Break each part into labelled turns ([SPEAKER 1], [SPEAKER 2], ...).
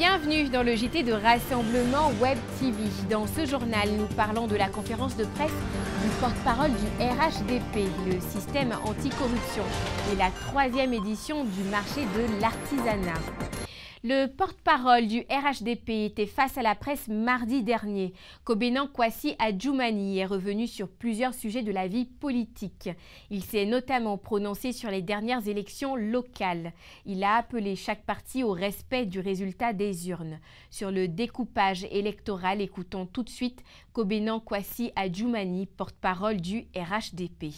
[SPEAKER 1] Bienvenue dans le JT de Rassemblement Web TV. Dans ce journal, nous parlons de la conférence de presse du porte-parole du RHDP, le système anticorruption, et la 3e édition du marché de l'artisanat. Le porte-parole du RHDP était face à la presse mardi dernier. Kobenan Kwasi Adjoumani est revenu sur plusieurs sujets de la vie politique. Il s'est notamment prononcé sur les dernières élections locales. Il a appelé chaque parti au respect du résultat des urnes. Sur le découpage électoral, écoutons tout de suite Kobenan Kwasi Adjoumani, porte-parole du RHDP.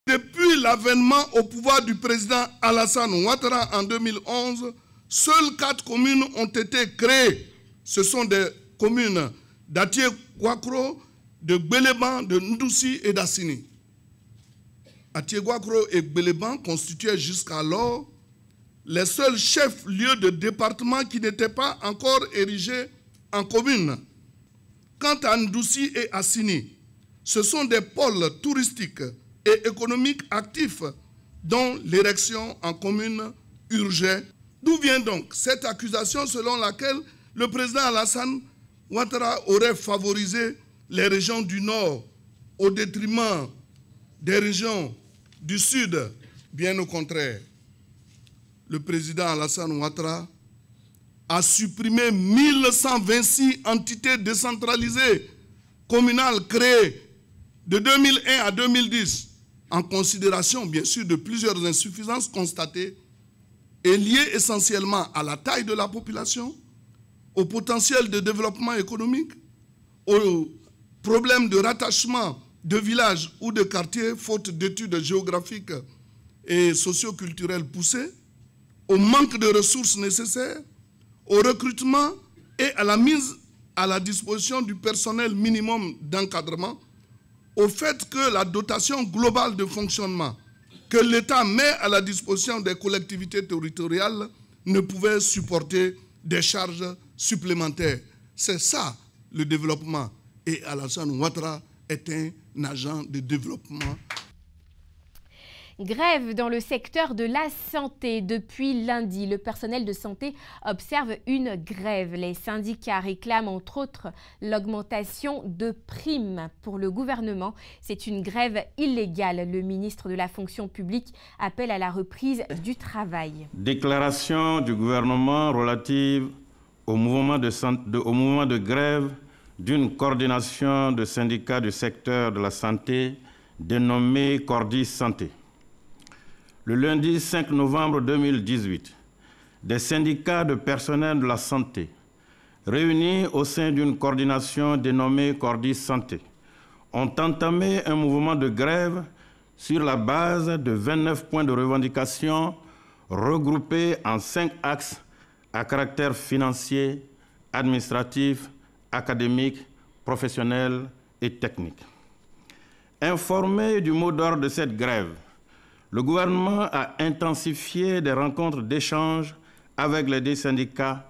[SPEAKER 2] Depuis l'avènement au pouvoir du président Alassane Ouattara en 2011, seules 4 communes ont été créées. Ce sont des communes d'Atié-Guakro, de Gbeleban, de Ndoussi et d'Assini. Atié-Guakro et Gbeleban constituaient jusqu'alors les seuls chefs-lieux de département qui n'étaient pas encore érigés en communes. Quant à Ndoussi et Assini, ce sont des pôles touristiques et économiques actifs dont l'érection en commune urgeait. D'où vient donc cette accusation selon laquelle le président Alassane Ouattara aurait favorisé les régions du Nord au détriment des régions du Sud? Bien au contraire. Le président Alassane Ouattara a supprimé 1126 entités décentralisées communales créées de 2001 à 2010, en considération bien sûr de plusieurs insuffisances constatées est lié essentiellement à la taille de la population, au potentiel de développement économique, aux problèmes de rattachement de villages ou de quartiers, faute d'études géographiques et socio-culturelles poussées, au manque de ressources nécessaires, au recrutement et à la mise à la disposition du personnel minimum d'encadrement, au fait que la dotation globale de fonctionnement que l'État met à la disposition des collectivités territoriales ne pouvait supporter des charges supplémentaires. C'est ça le développement. Et Alassane Ouattara est un agent de développement.
[SPEAKER 1] Grève dans le secteur de la santé. Depuis lundi, le personnel de santé observe une grève. Les syndicats réclament entre autres l'augmentation de primes. Pour le gouvernement, c'est une grève illégale. Le ministre de la fonction publique appelle à la reprise du travail.
[SPEAKER 3] Déclaration du gouvernement relative au mouvement de grève d'une coordination de syndicats du secteur de la santé dénommée Cordis Santé. Le lundi 5 novembre 2018, des syndicats de personnel de la santé, réunis au sein d'une coordination dénommée Cordis Santé, ont entamé un mouvement de grève sur la base de 29 points de revendication regroupés en 5 axes à caractère financier, administratif, académique, professionnel et technique. Informé du mot d'ordre de cette grève, le gouvernement a intensifié des rencontres d'échange avec les 2 syndicats,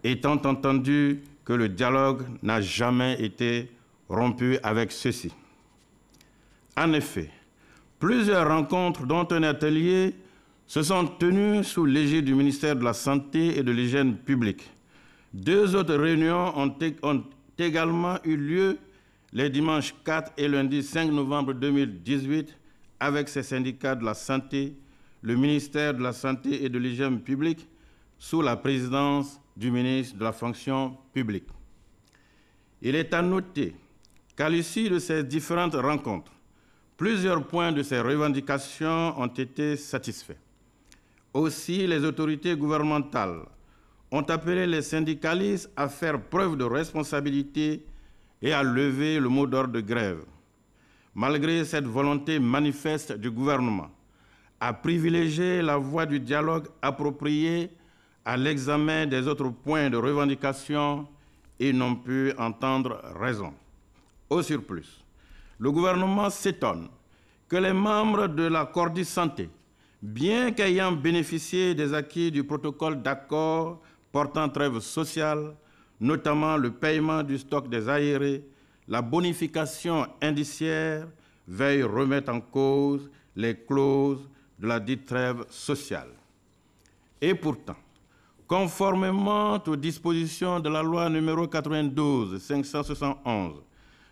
[SPEAKER 3] étant entendu que le dialogue n'a jamais été rompu avec ceux-ci. En effet, plusieurs rencontres, dont un atelier, se sont tenues sous l'égide du ministère de la Santé et de l'Hygiène publique. 2 autres réunions ont également eu lieu les dimanches 4 et lundi 5 novembre 2018 avec ces syndicats de la santé, le ministère de la Santé et de l'Hygiène publique, sous la présidence du ministre de la fonction publique. Il est à noter qu'à l'issue de ces différentes rencontres, plusieurs points de ces revendications ont été satisfaits. Aussi, les autorités gouvernementales ont appelé les syndicalistes à faire preuve de responsabilité et à lever le mot d'ordre de grève. Malgré cette volonté manifeste du gouvernement à privilégier la voie du dialogue approprié à l'examen des autres points de revendication, ils n'ont pu entendre raison. Au surplus, le gouvernement s'étonne que les membres de la Cordis Santé, bien qu'ayant bénéficié des acquis du protocole d'accord portant trêve sociale, notamment le paiement du stock des aérés, la bonification indiciaire, veuille remettre en cause les clauses de la dite trêve sociale. Et pourtant, conformément aux dispositions de la loi numéro 92-571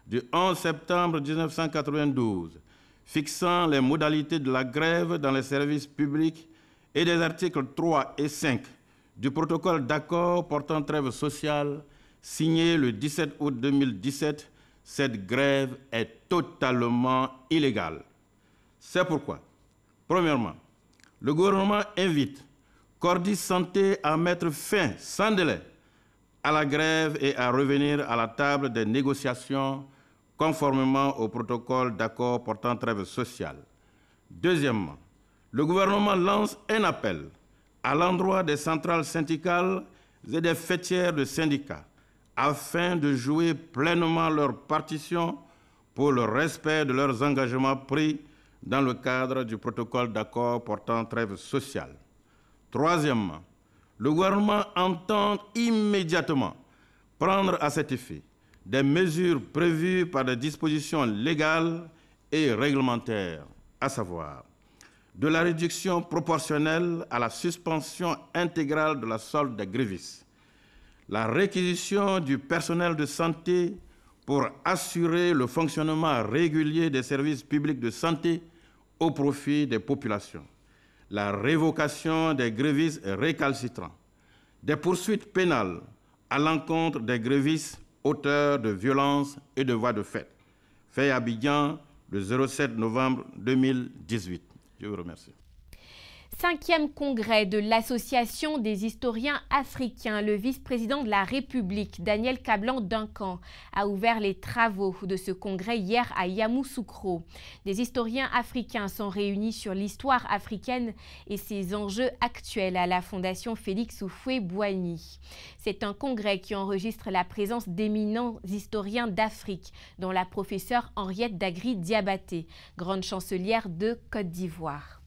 [SPEAKER 3] du 11 septembre 1992, fixant les modalités de la grève dans les services publics et des articles 3 et 5 du protocole d'accord portant trêve sociale signé le 17 août 2017, cette grève est totalement illégale. C'est pourquoi, premièrement, le gouvernement invite Cordis Santé à mettre fin sans délai à la grève et à revenir à la table des négociations conformément au protocole d'accord portant trêve sociale. Deuxièmement, le gouvernement lance un appel à l'endroit des centrales syndicales et des faîtières de syndicats afin de jouer pleinement leur partition pour le respect de leurs engagements pris dans le cadre du protocole d'accord portant trêve sociale. Troisièmement, le gouvernement entend immédiatement prendre à cet effet des mesures prévues par des dispositions légales et réglementaires, à savoir de la réduction proportionnelle à la suspension intégrale de la solde des grévistes, la réquisition du personnel de santé pour assurer le fonctionnement régulier des services publics de santé au profit des populations, la révocation des grévistes récalcitrants, des poursuites pénales à l'encontre des grévistes auteurs de violences et de voies de fait. Fait à Abidjan le 07 novembre 2018. Je vous remercie.
[SPEAKER 1] 5e congrès de l'Association des historiens africains. Le vice-président de la République, Daniel Kablan-Duncan, a ouvert les travaux de ce congrès hier à Yamoussoukro. Des historiens africains sont réunis sur l'histoire africaine et ses enjeux actuels à la Fondation Félix Houphouët-Boigny. C'est un congrès qui enregistre la présence d'éminents historiens d'Afrique, dont la professeure Henriette Dagri-Diabaté, grande chancelière de Côte d'Ivoire.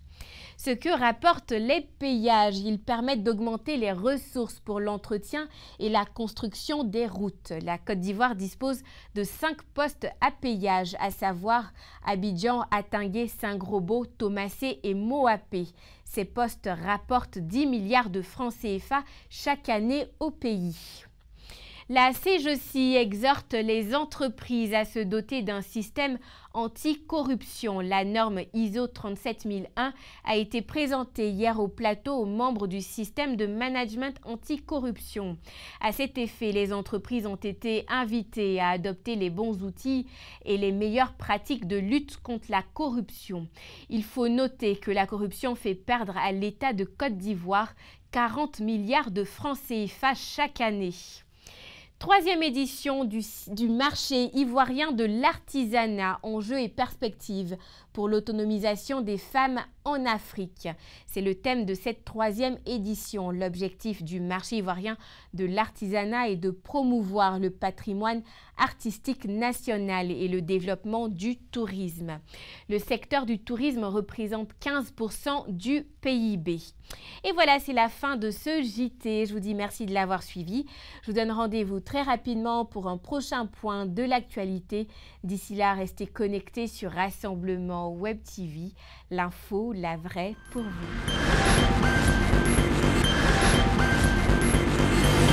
[SPEAKER 1] Ce que rapportent les péages, ils permettent d'augmenter les ressources pour l'entretien et la construction des routes. La Côte d'Ivoire dispose de 5 postes à péage, à savoir Abidjan, Atingué, Saint-Grobo, Tomassé et Moapé. Ces postes rapportent 10 milliards de francs CFA chaque année au pays. La CGECI exhorte les entreprises à se doter d'un système anti-corruption. La norme ISO 37001 a été présentée hier au plateau aux membres du système de management anti-corruption. À cet effet, les entreprises ont été invitées à adopter les bons outils et les meilleures pratiques de lutte contre la corruption. Il faut noter que la corruption fait perdre à l'État de Côte d'Ivoire 40 milliards de francs CFA chaque année. 3e édition du marché ivoirien de l'artisanat, enjeux et perspectives pour l'autonomisation des femmes en Afrique. C'est le thème de cette 3e édition. L'objectif du marché ivoirien de l'artisanat est de promouvoir le patrimoine artistique national et le développement du tourisme. Le secteur du tourisme représente 15% du PIB. Et voilà, c'est la fin de ce JT. Je vous dis merci de l'avoir suivi. Je vous donne rendez-vous très rapidement pour un prochain point de l'actualité. D'ici là, restez connectés sur Rassemblement Web TV. L'info, la vraie pour vous.